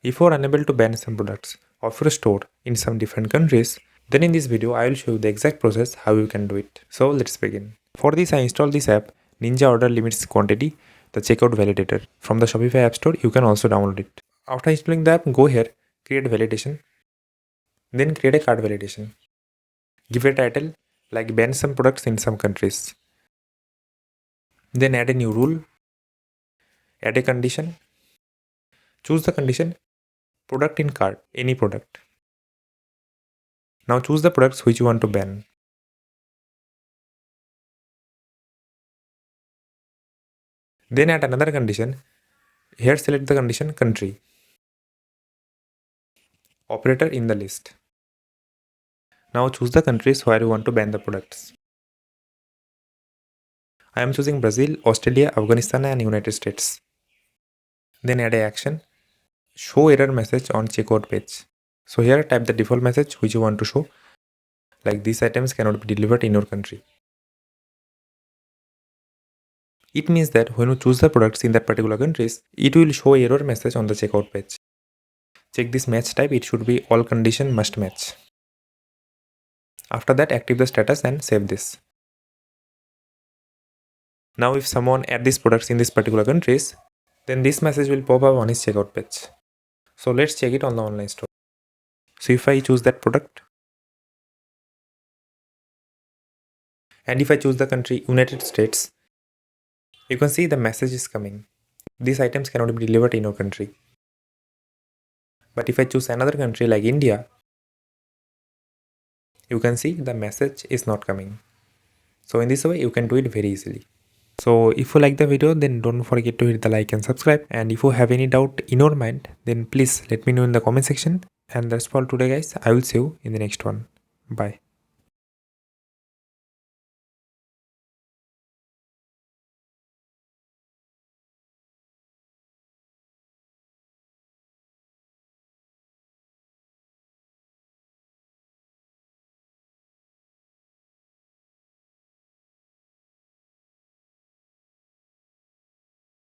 If you are unable to ban some products of your store in some different countries, then in this video I will show you the exact process how you can do it. So let's begin. For this I installed this app Ninja Order Limits Quantity, the checkout validator. From the Shopify app store you can also download it. After installing the app, go here, create validation, then create a cart validation. Give a title like ban some products in some countries. Then add a new rule, add a condition, choose the condition, product in cart, any product. Now choose the products which you want to ban. Then add another condition. Here select the condition country. Operator in the list. Now choose the countries where you want to ban the products. I am choosing Brazil, Australia, Afghanistan and United States. Then add a action. Show error message on checkout page. So here type the default message which you want to show, like these items cannot be delivered in your country. It means that when you choose the products in that particular countries, it will show error message on the checkout page. Check this match type, it should be all condition must match. After that, active the status and save this. Now if someone add these products in these particular countries, then this message will pop up on his checkout page. So let's check it on the online store. So if I choose that product, and if I choose the country United States, you can see the message is coming. These items cannot be delivered in your country. But if I choose another country like India, you can see the message is not coming. So in this way you can do it very easily. So if you like the video, then don't forget to hit the like and subscribe. And if you have any doubt in your mind, then please let me know in the comment section. And that's all today guys. I will see you in the next one. Bye.